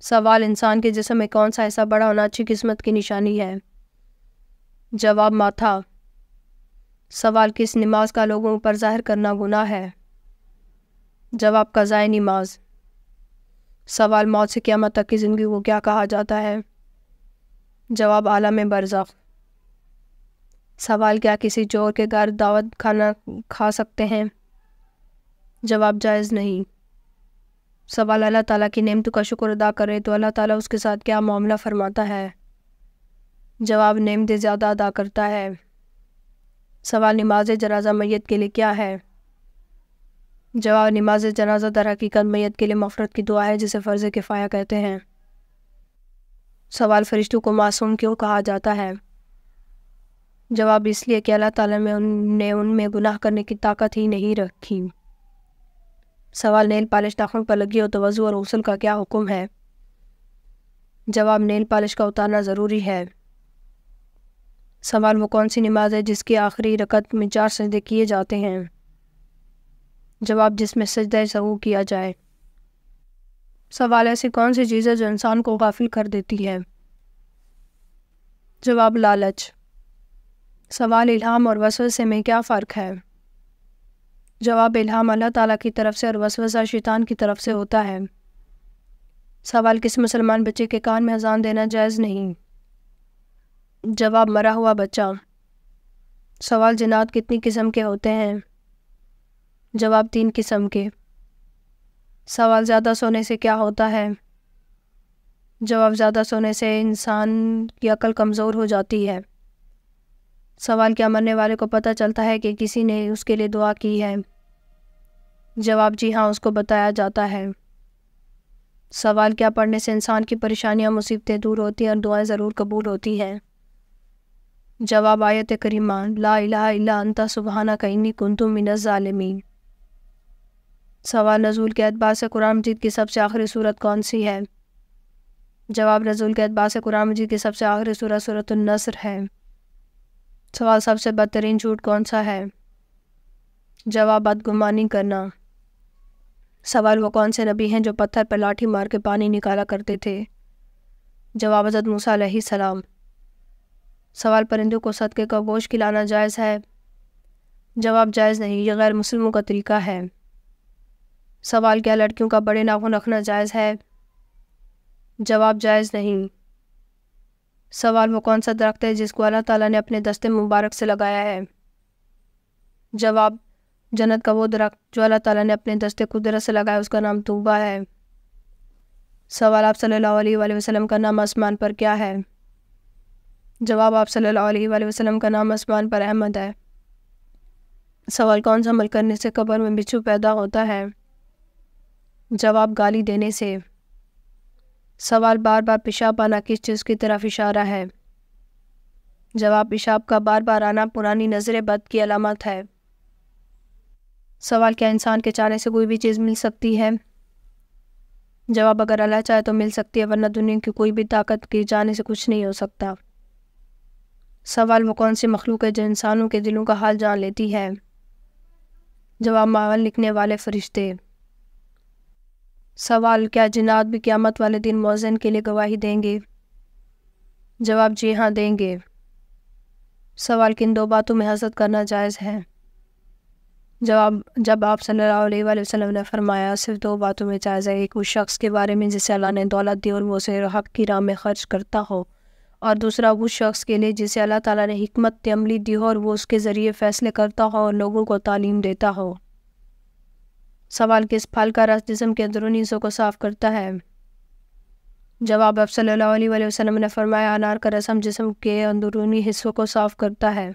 سوال انسان کے جسم میں کون سا حصہ بڑا ہونا اچھی قسمت کی نشانی ہے؟ جواب ماتھا۔ سوال کس نماز کا لوگوں پر ظاہر کرنا گناہ ہے؟ جواب قضائے نماز۔ سوال موت سے قیامت تک کی زندگی کو کیا کہا جاتا ہے؟ جواب عالم برزخ۔ سوال کیا کسی چور کے گھر دعوت کھانا کھا سکتے ہیں؟ جواب جائز نہیں۔ سوال اللہ تعالیٰ کی نعمتوں کا شکر ادا کرے تو اللہ تعالیٰ اس کے ساتھ کیا معاملہ فرماتا ہے؟ جواب نعمتیں زیادہ ادا کرتا ہے۔ سوال نماز جنازہ میت کے لیے کیا ہے؟ جواب نماز جنازہ در حقیقت میت کے لیے مغفرت کی دعا ہے جسے فرض کفایہ کہتے ہیں۔ سوال فرشتوں کو معصوم کیوں کہا جاتا ہے؟ جواب اس لیے کہ اللہ تعالیٰ نے ان میں گناہ کرنے کی طاقت ہی نہیں رکھی۔ سوال نیل پالش ناخن پر لگی ہو تو وضو اور غسل کا کیا حکم ہے؟ جواب نیل پالش کا اتارنا ضروری ہے۔ سوال وہ کون سی نماز ہے جس کی آخری رکعت میں 4 سجدے کیے جاتے ہیں؟ جواب جس میں سجدہ سہو کیا جائے۔ سوال ایسی کون سی چیز ہے جو انسان کو غافل کر دیتی ہے؟ جواب لالچ۔ سوال الہام اور وسوسے میں کیا فرق ہے؟ جواب الہام اللہ تعالیٰ کی طرف سے اور وسوسہ شیطان کی طرف سے ہوتا ہے۔ سوال کس مسلمان بچے کے کان میں اذان دینا جائز نہیں؟ جواب مرا ہوا بچہ۔ سوال جنات کتنی قسم کے ہوتے ہیں؟ جواب 3 قسم کے۔ سوال زیادہ سونے سے کیا ہوتا ہے؟ جواب زیادہ سونے سے انسان کی عقل کمزور ہو جاتی ہے۔ سوال کیا مرنے والے کو پتہ چلتا ہے کہ کسی نے اس کے لیے دعا کی ہے؟ جواب جی ہاں، اس کو بتایا جاتا ہے۔ سوال کیا پڑھنے سے انسان کی پریشانیاں مصیبتیں دور ہوتی ہیں اور دعائیں ضرور قبول ہوتی ہیں؟ جواب آیت کریمہ لا الہ الا انت سبحانک انی کنت من الظالمین۔ سوال نزول کے اعتبار سے قرآن مجید کی سب سے آخری سورت کون سی ہے؟ جواب نزول کے اعتبار سے قرآن مجید کی سب سے آخری سورت سورۃ النصر ہے۔ سوال سب سے بدترین جھوٹ کون سا ہے؟ جواب بدگمانی کرنا۔ سوال وہ کون سے نبی ہیں جو پتھر پر لاٹھی مار کے پانی نکالا کرتے تھے؟ جواب حضرت موسیٰ علیہ السلام۔ سوال پرندوں کو صدقے کا گوشت کھلانا جائز ہے؟ جواب جائز نہیں، یہ غیر مسلموں کا طریقہ ہے۔ سوال کیا لڑکیوں کا بڑے ناخن رکھنا جائز ہے؟ جواب جائز نہیں۔ سوال وہ کون سا درخت ہے جس کو اللہ تعالیٰ نے اپنے دستے مبارک سے لگایا ہے؟ جواب جنت کا وہ درخت جو اللہ تعالیٰ نے اپنے دستے قدرت سے لگایا، اس کا نام طوبیٰ ہے۔ سوال آپ صلی اللہ علیہ وآلہ وسلم کا نام آسمان پر کیا ہے؟ جواب آپ صلی اللہ علیہ وآلہ وسلم کا نام آسمان پر احمد ہے۔ سوال کون سا عمل کرنے سے قبر میں بچھو پیدا ہوتا ہے؟ جواب گالی دینے سے۔ سوال بار بار پیشاب آنا کس چیز کی طرف اشارہ ہے؟ جواب پیشاب کا بار بار آنا پرانی نظر بد کی علامت ہے۔ سوال کیا انسان کے چاہنے سے کوئی بھی چیز مل سکتی ہے؟ جواب اگر اللہ چاہے تو مل سکتی ہے، ورنہ دنیا کی کوئی بھی طاقت کے چاہنے سے کچھ نہیں ہو سکتا۔ سوال وہ کون سی مخلوق ہے جو انسانوں کے دلوں کا حال جان لیتی ہے؟ جواب ماحول لکھنے والے فرشتے۔ سوال کیا جنات بھی قیامت والے دن مؤذن کے لیے گواہی دیں گے؟ جواب جی ہاں دیں گے۔ سوال کن 2 باتوں میں حسد کرنا جائز ہے؟ جواب جب آپ صلی اللہ علیہ وآلہ وسلم نے فرمایا صرف 2 باتوں میں جائز ہے، ایک اس شخص کے بارے میں جسے اللہ نے دولت دی اور وہ اسے حق کی راہ میں خرچ کرتا ہو، اور دوسرا اس شخص کے لیے جسے اللہ تعالیٰ نے حکمت عملی دی ہو اور وہ اس کے ذریعے فیصلے کرتا ہو اور لوگوں کو تعلیم دیتا ہو۔ سوال کس پھل کا رس جسم کے اندرونی حصوں کو صاف کرتا ہے؟ جواب آپ صلی اللہ علیہ وآلہ وسلم نے فرمایا انار کا رس جسم کے اندرونی حصوں کو صاف کرتا ہے۔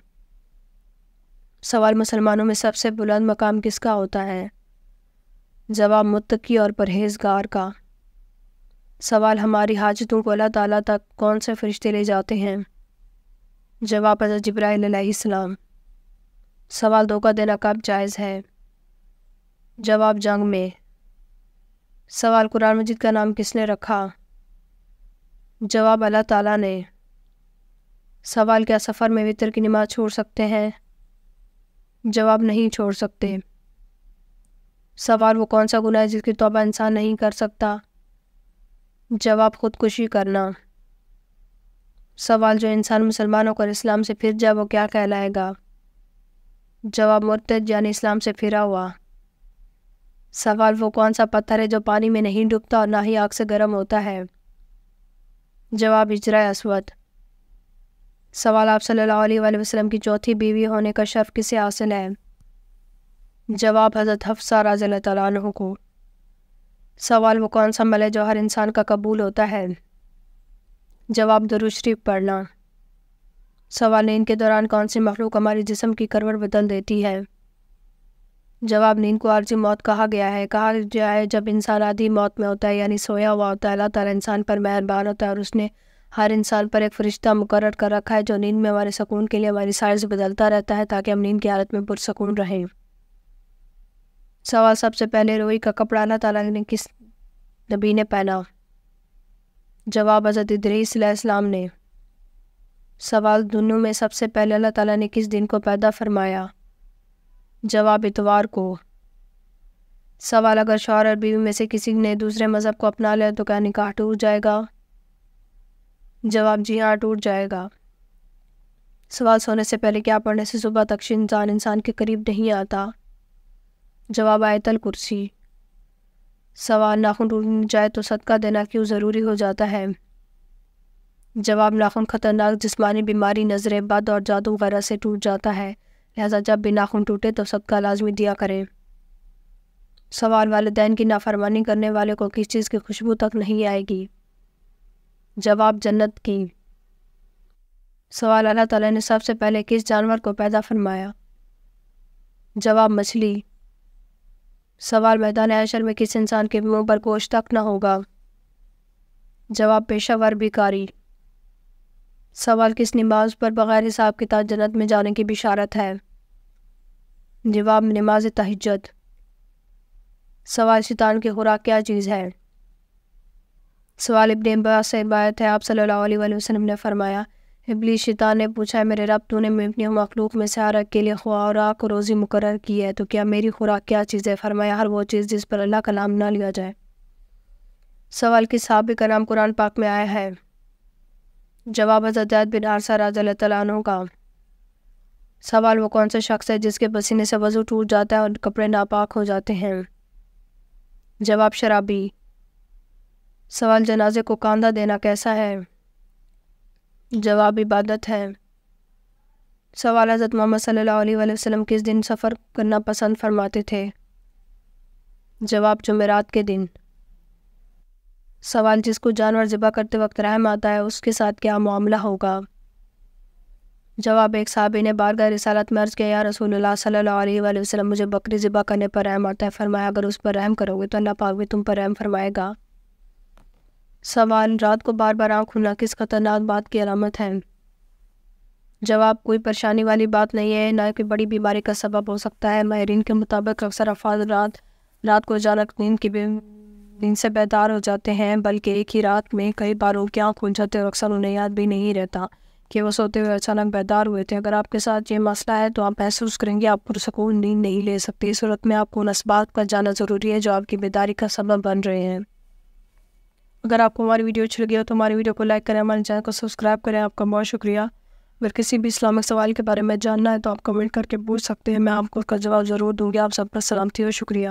سوال مسلمانوں میں سب سے بلند مقام کس کا ہوتا ہے؟ جواب متقی اور پرہیزگار کا۔ سوال ہماری حاجتوں کو اللہ تعالیٰ تک کون سے فرشتے لے جاتے ہیں؟ جواب حضرت جبرائیل علیہ السلام۔ سوال دھوکہ دینا کب جائز ہے؟ جواب جنگ میں۔ سوال قرآن مجید کا نام کس نے رکھا؟ جواب اللہ تعالیٰ نے۔ سوال کیا سفر میں وتر کی نماز چھوڑ سکتے ہیں؟ جواب نہیں چھوڑ سکتے۔ سوال وہ کون سا گناہ ہے جس کی توبہ انسان نہیں کر سکتا؟ جواب خودکشی کرنا۔ سوال جو انسان مسلمانوں کو اسلام سے پھر جائے وہ کیا کہلائے گا؟ جواب مرتد یعنی اسلام سے پھرا ہوا۔ سوال وہ کون سا پتھر ہے جو پانی میں نہیں ڈوبتا اور نہ ہی آگ سے گرم ہوتا ہے؟ جواب حجرہ اسود۔ سوال آپ صلی اللہ علیہ وآلہ وسلم کی چوتھی بیوی ہونے کا شرف کسے حاصل ہے؟ جواب حضرت حفصہ رضی اللہ تعالیٰ عنہ کو۔ سوال وہ کون سا عمل ہے جو ہر انسان کا قبول ہوتا ہے؟ جواب درود شریف پڑھنا۔ سوال نیند کے دوران کون سی مخلوق ہماری جسم کی کروٹ بدل دیتی ہے؟ جواب نیند کو عارضی موت کہا گیا ہے۔ کہا گیا ہے جب انسان آدھی موت میں ہوتا ہے یعنی سویا ہوا ہوتا ہے، اللہ تعالیٰ انسان پر مہربان ہوتا ہے اور اس نے ہر انسان پر ایک فرشتہ مقرر کر رکھا ہے جو نیند میں ہمارے سکون کے لیے ہماری سائز بدلتا رہتا ہے تاکہ ہم نیند کی حالت میں پرسکون رہیں۔ سوال سب سے پہلے روئی کا کپڑا اللہ تعالیٰ نے کس نبی نے پہنا؟ جواب حضرت ادریس علیہ السلام نے۔ سوال دنوں میں سب سے پہلے اللہ تعالیٰ نے کس دن کو پیدا فرمایا؟ جواب اتوار کو۔ سوال اگر شوہر اور بیوی میں سے کسی نے دوسرے مذہب کو اپنا لیا تو کیا نکاح ٹوٹ جائے گا؟ جواب جی ہاں ٹوٹ جائے گا۔ سوال سونے سے پہلے کیا پڑھنے سے صبح تک انسان کے قریب نہیں آتا؟ جواب آیت الکرسی۔ سوال ناخن ٹوٹ جائے تو صدقہ دینا کیوں ضروری ہو جاتا ہے؟ جواب ناخن خطرناک جسمانی بیماری، نظر بد اور جادو وغیرہ سے ٹوٹ جاتا ہے، لہذا جب بھی ناخن ٹوٹے تو صدقہ لازمی دیا کریں۔ سوال والدین کی نافرمانی کرنے والے کو کس چیز کی خوشبو تک نہیں آئے گی؟ جواب جنت کی۔ سوال اللہ تعالیٰ نے سب سے پہلے کس جانور کو پیدا فرمایا؟ جواب مچھلی۔ سوال میدان حشر میں کس انسان کے منہ پر گوشت تک نہ ہوگا؟ جواب پیشہ ور بیکاری۔ سوال کس نماز پر بغیر حساب کتاب جنت میں جانے کی بشارت ہے؟ جواب نماز تہجد۔ سوال شیطان کی خوراک کیا چیز ہے؟ سوال ابن عباس سے روایت ہے، آپ صلی اللہ علیہ وآلہ وسلم نے فرمایا، ابلیس شیطان نے پوچھا، میرے رب تو نے اپنی مخلوق میں سے ہر ایک کے لیے خوراک و روزی مقرر کی ہے، تو کیا میری خوراک کیا چیز ہے؟ فرمایا، ہر وہ چیز جس پر اللہ کا نام نہ لیا جائے۔ سوال کس صحابی کا نام قرآن پاک میں آیا ہے؟ جواب حضرت زید بن حارثہ رضی اللہ تعالیٰ عنہ کا۔ سوال وہ کون سا شخص ہے جس کے پسینے سے وضو ٹوٹ جاتا ہے اور کپڑے ناپاک ہو جاتے ہیں؟ جواب شرابی۔ سوال جنازے کو کاندھا دینا کیسا ہے؟ جواب عبادت ہے۔ سوال حضرت محمد صلی اللہ علیہ وآلہ وسلم کس دن سفر کرنا پسند فرماتے تھے؟ جواب جمعرات کے دن۔ سوال جس کو جانور ذبح کرتے وقت رحم آتا ہے اس کے ساتھ کیا معاملہ ہوگا؟ جواب ایک صحابی نے بارگاہ رسالت میں عرض کیا، یا رسول اللہ صلی اللہ علیہ وآلہ وسلم، مجھے بکری ذبح کرنے پر رحم آتا ہے۔ فرمایا، اگر اس پر رحم کرو گے تو اللہ پاک بھی تم پر رحم فرمائے گا۔ سوال رات کو بار بار آنکھ کھلنا کس خطرناک بات کی علامت ہے؟ جواب کوئی پریشانی والی بات نہیں ہے، نہ کوئی بڑی بیماری کا سبب ہو سکتا ہے۔ ماہرین کے مطابق اکثر افراد رات کو اچانک نیند سے بیدار ہو جاتے ہیں، بلکہ ایک ہی رات میں کئی بار ان کی آنکھ کھل جاتے ہیں اور اکثر انہیں یاد بھی نہیں رہتا کہ وہ سوتے ہوئے اچانک بیدار ہوئے تھے۔ اگر آپ کے ساتھ یہ مسئلہ ہے تو آپ محسوس کریں گے آپ پرسکون نیند نہیں لے سکتے۔ اس صورت میں آپ کو ان اسباب کا جاننا ضروری ہے جو آپ کی بیداری کا سبب بن رہے ہیں۔ اگر آپ کو ہماری ویڈیو اچھی لگی ہو تو ہماری ویڈیو کو لائک کریں، ہمارے چینل کو سبسکرائب کریں۔ آپ کا بہت شکریہ۔ اگر کسی بھی اسلامک سوال کے بارے میں جاننا ہے تو آپ کمنٹ کر کے پوچھ سکتے ہیں، میں آپ کو اس کا جواب ضرور دوں گی۔ آپ سب پر سلامتی اور شکریہ۔